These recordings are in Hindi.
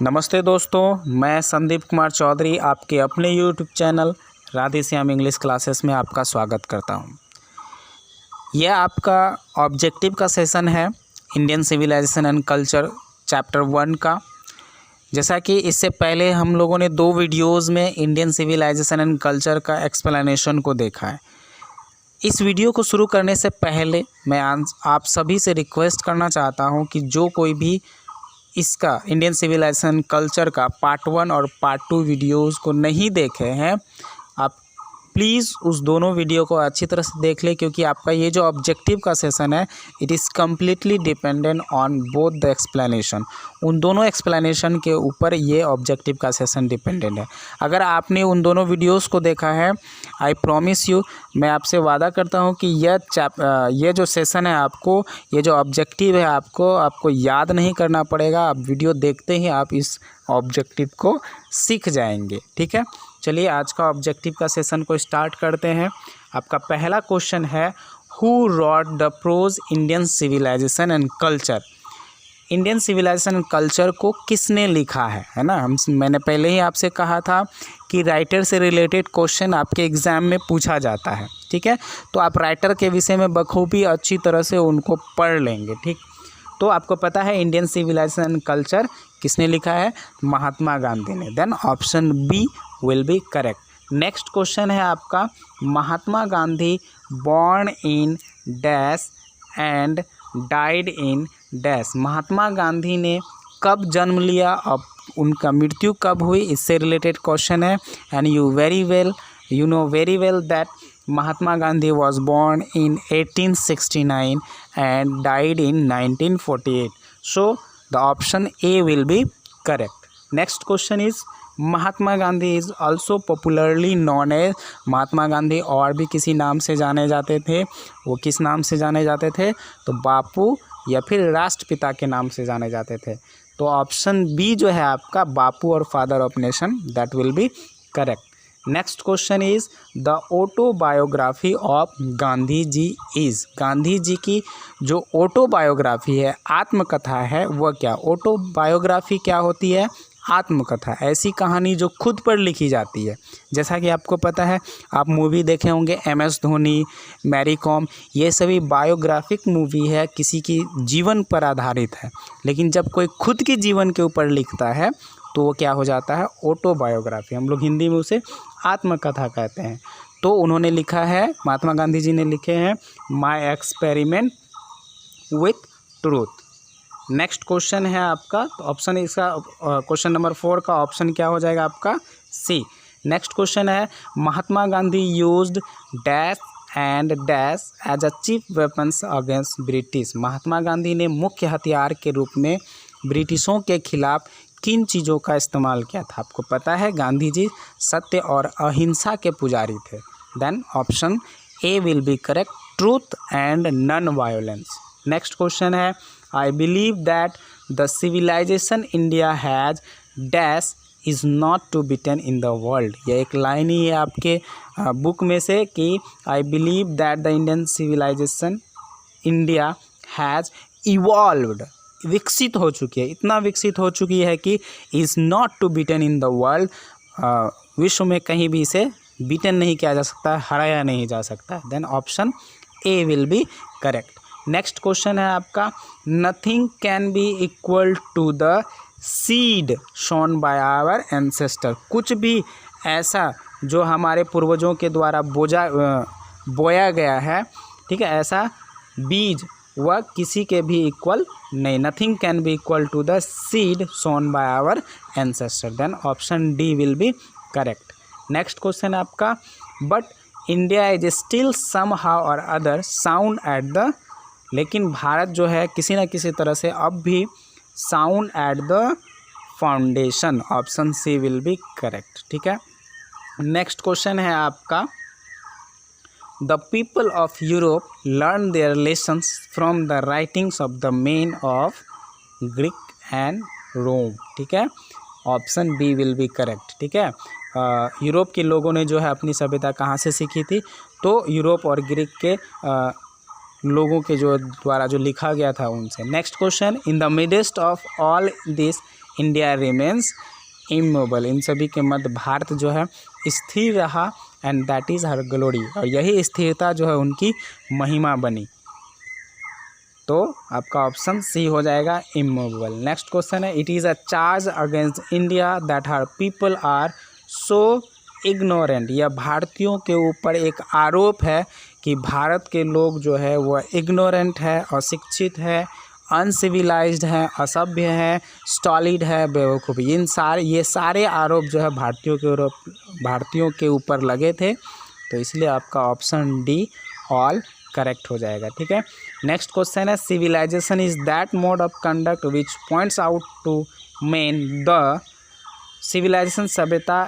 नमस्ते दोस्तों, मैं संदीप कुमार चौधरी आपके अपने YouTube channel Radhe Shyam English classes में आपका स्वागत करता हूं। यह आपका ऑब्जेक्टिव का सेशन है Indian civilisation and culture chapter 1 का। जैसा कि इससे पहले हम लोगों ने 2 वीडियोज़ में इंडियन सिविलाइजेशन एंड कल्चर का एक्सप्लेनेशन को देखा है। इस वीडियो को शुरू करने से पहले मैं आप सभी से रिक्वेस्ट करना चाहता हूं कि जो कोई भी इसका इंडियन सिविलाइजेशन कल्चर का पार्ट 1 और पार्ट 2 वीडियोज़ को नहीं देखे हैं, आप प्लीज़ उस दोनों वीडियो को अच्छी तरह से देख लें, क्योंकि आपका ये जो ऑब्जेक्टिव का सेशन है it is completely dependent on both the explanation. उन दोनों एक्सप्लेनेशन के ऊपर ये ऑब्जेक्टिव का सेशन डिपेंडेंट है। अगर आपने उन दोनों वीडियोस को देखा है, आई प्रॉमिस यू, मैं आपसे वादा करता हूँ कि ये जो सेशन है आपको, ये जो ऑब्जेक्टिव है आपको याद नहीं करना पड़ेगा। आप वीडियो देखते ही आप इस ऑब्जेक्टिव को सीख जाएंगे। ठीक है, चलिए आज का ऑब्जेक्टिव का सेशन को स्टार्ट करते हैं। आपका पहला क्वेश्चन है, who wrote the prose Indian civilisation and culture. Indian civilisation and culture को किसने लिखा है ना। मैंने पहले ही आपसे कहा था कि राइटर से रिलेटेड क्वेश्चन आपके एग्ज़ाम में पूछा जाता है। ठीक है, तो आप राइटर के विषय में बखूबी अच्छी तरह से उनको पढ़ लेंगे। ठीक, तो आपको पता है इंडियन सिविलाइजेशन एंड कल्चर किसने लिखा है, महात्मा गांधी ने। Then option B will be correct. Next question है आपका, Mahatma Gandhi born in dash and died in dash. Mahatma Gandhi ने कब जन्म लिया, अब उनका मृत्यु कब हुई, इससे रिलेटेड क्वेश्चन है। And you know very well that Mahatma Gandhi was born in 1869 and died in 1948. So the option A will be correct. Next question is, Mahatma Gandhi is also popularly known as, Mahatma Gandhi और भी किसी नाम से जाने जाते थे। वो किस नाम से जाने जाते थे, तो बापू या फिर राष्ट्रपिता के नाम से जाने जाते थे। तो ऑप्शन बी जो है आपका, बापू और father of nation, that will be correct. Next question is, the autobiography of Gandhi ji is. Gandhi ji की जो ऑटोबायोग्राफी है, आत्मकथा है, वह क्या। ऑटोबायोग्राफी क्या होती है, आत्मकथा, ऐसी कहानी जो खुद पर लिखी जाती है। जैसा कि आपको पता है, आप मूवी देखे होंगे, MS धोनी, मैरी कॉम, ये सभी बायोग्राफिक मूवी है, किसी की जीवन पर आधारित है। लेकिन जब कोई खुद की जीवन के ऊपर लिखता है तो वो क्या हो जाता है, ऑटोबायोग्राफी। हम लोग हिंदी में उसे आत्मकथा कहते हैं। तो उन्होंने लिखा है, महात्मा गांधी जी ने लिखे हैं, my experiment with truth. Next question है आपका, तो ऑप्शन इसका क्वेश्चन नंबर 4 का ऑप्शन क्या हो जाएगा आपका, सी। नेक्स्ट क्वेश्चन है, Mahatma Gandhi used dash and dash as a chief weapons against British. Mahatma Gandhi ने मुख्य हथियार के रूप में ब्रिटिशों के खिलाफ किन चीज़ों का इस्तेमाल किया था। आपको पता है गांधी जी सत्य और अहिंसा के पुजारी थे। Then option A will be correct, truth and non violence. Next question है, I believe that the civilisation India has dash is not to beaten in the world. यह एक लाइन ही है आपके बुक में से कि I believe that the Indian civilisation India has evolved, विकसित हो चुकी है, इतना विकसित हो चुकी है कि is not to beaten in the world, विश्व में कहीं भी इसे बीटन नहीं किया जा सकता, हराया नहीं जा सकता। Then option A will be correct. Next question है आपका, nothing can be equal to the seed sown by our ancestor. कुछ भी ऐसा जो हमारे पूर्वजों के द्वारा बोया गया है, ठीक है, ऐसा बीज वह किसी के भी इक्वल नहीं। Nothing can be equal to the seed sown by our ancestor. Then option D will be correct. Next question है आपका, but India is still somehow or other sound at the. लेकिन भारत जो है किसी न किसी तरह से अब भी sound at the foundation. Option C will be correct. ठीक है, नेक्स्ट क्वेश्चन है आपका, The people of Europe learned their lessons from the writings of the men of Greek and Rome. ठीक है, option B will be correct. ठीक है, यूरोप के लोगों ने जो है अपनी सभ्यता कहाँ से सीखी थी, तो यूरोप और ग्रीक के लोगों के जो द्वारा जो लिखा गया था उनसे। Next question, in the midst of all this India remains immovable. इन सभी के मध्य भारत जो है स्थिर रहा, and that is her glory, और यही स्थिरता जो है उनकी महिमा बनी। तो आपका ऑप्शन सी हो जाएगा इमूवेबल। नेक्स्ट क्वेश्चन है, it is a charge against India that her people are so ignorant. यह भारतीयों के ऊपर एक आरोप है कि भारत के लोग जो है वह इग्नोरेंट है, अशिक्षित है, अनसिविलाइज्ड है, असभ्य है, स्टॉलिड है, बेवकूफ़। ये सारे आरोप जो है भारतीयों के ऊपर लगे थे, तो इसलिए आपका ऑप्शन डी ऑल करेक्ट हो जाएगा। ठीक है। नेक्स्ट क्वेश्चन है, civilisation is that mode of conduct which points out to man the. Civilisation सभ्यता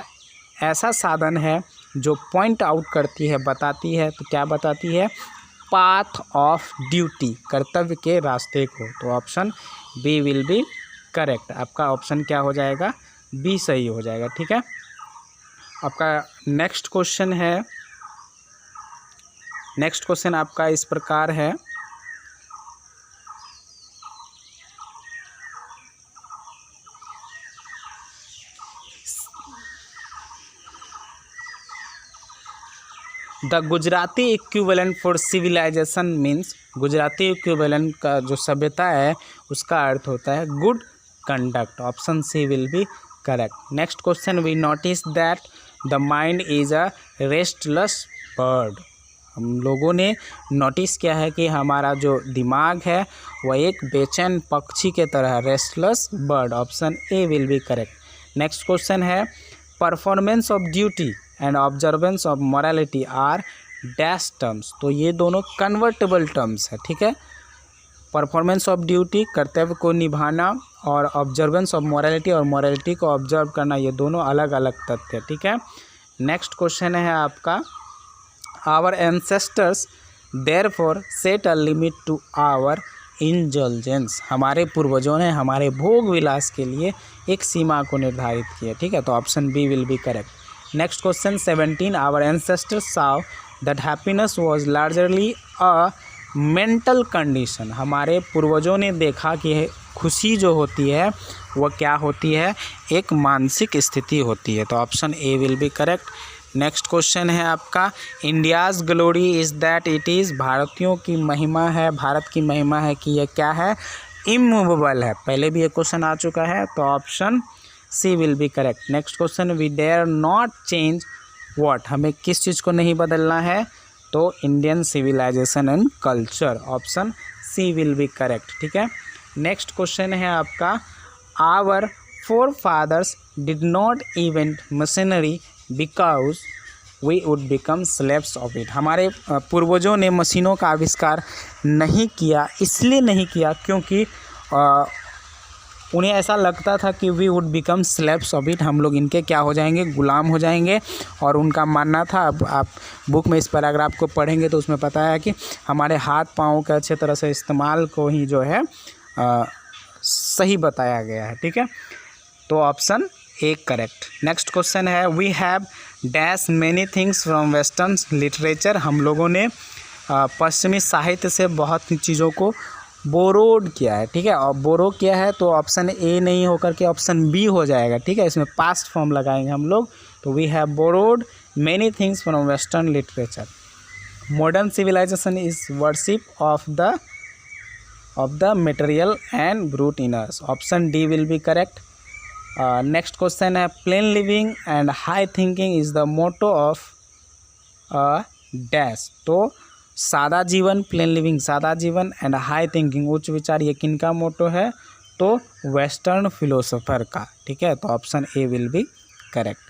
ऐसा साधन है जो पॉइंट आउट करती है, बताती है। तो क्या बताती है? पाथ ऑफ ड्यूटी, कर्तव्य के रास्ते को। तो option B will be correct. आपका ऑप्शन क्या हो जाएगा? बी सही हो जाएगा। ठीक है। आपका नेक्स्ट क्वेश्चन है, नेक्स्ट क्वेश्चन आपका इस प्रकार है, the Gujarati equivalent for civilisation means. Gujarati equivalent का जो सभ्यता है उसका अर्थ होता है good conduct. Option C will be correct. Next question, we notice that the mind is a restless bird. हम लोगों ने नोटिस किया है कि हमारा जो दिमाग है वह एक बेचैन पक्षी के तरह, restless bird. Option A will be correct. Next question है, performance of duty and observance of morality are dash terms. तो ये दोनों कन्वर्टेबल टर्म्स है। ठीक है। परफॉर्मेंस ऑफ ड्यूटी, कर्तव्य को निभाना, और ऑब्जर्वेंस ऑफ मोरालिटी, और मोरालिटी को ऑब्जर्व करना, ये दोनों अलग अलग तथ्य है। ठीक है। नेक्स्ट क्वेश्चन है आपका, our ancestors therefore set a limit to our indulgence. हमारे पूर्वजों ने हमारे भोग विलास के लिए एक सीमा को निर्धारित किया। ठीक है। तो option B will be correct. Next question 17, our ancestors saw that happiness was largely a mental condition। हमारे पूर्वजों ने देखा कि खुशी जो होती है वह क्या होती है? एक मानसिक स्थिति होती है। तो option A will be correct. Next question है आपका, India's glory is that it is. भारतीयों की महिमा है, भारत की महिमा है कि यह क्या है? इमूवेबल है। पहले भी ये क्वेश्चन आ चुका है, तो option C will be correct. Next question, we dare not change what. हमें किस चीज़ को नहीं बदलना है? तो Indian civilisation and culture. Option C will be correct. ठीक है। नेक्स्ट क्वेश्चन है आपका, our forefathers did not invent machinery because we would become slaves of it. हमारे पूर्वजों ने मशीनों का आविष्कार नहीं किया, इसलिए नहीं किया क्योंकि उन्हें ऐसा लगता था कि we would become slaves of it. हम लोग इनके क्या हो जाएंगे? गुलाम हो जाएंगे। और उनका मानना था, अब आप बुक में इस पैराग्राफ को पढ़ेंगे तो उसमें पता है कि हमारे हाथ पाँव के अच्छे तरह से इस्तेमाल को ही जो है सही बताया गया है। ठीक है। तो option A correct. Next question है, we have dash many things from western literature. हम लोगों ने पश्चिमी साहित्य से बहुत चीज़ों को बोरोड किया है। ठीक है। और बोरो किया है तो ऑप्शन ए नहीं होकर के ऑप्शन बी हो जाएगा। ठीक है। इसमें पास्ट फॉर्म लगाएंगे हम लोग। तो we have borrowed many things from western literature. Modern civilisation is worship of the material and brute inners. Option D will be correct. Next question है, plain living and high thinking is the motto of dash. तो सादा जीवन, प्लेन लिविंग सादा जीवन, एंड हाई थिंकिंग उच्च विचार, ये किनका मोटो है? तो वेस्टर्न फिलोसोफर का। ठीक है। तो option A will be correct.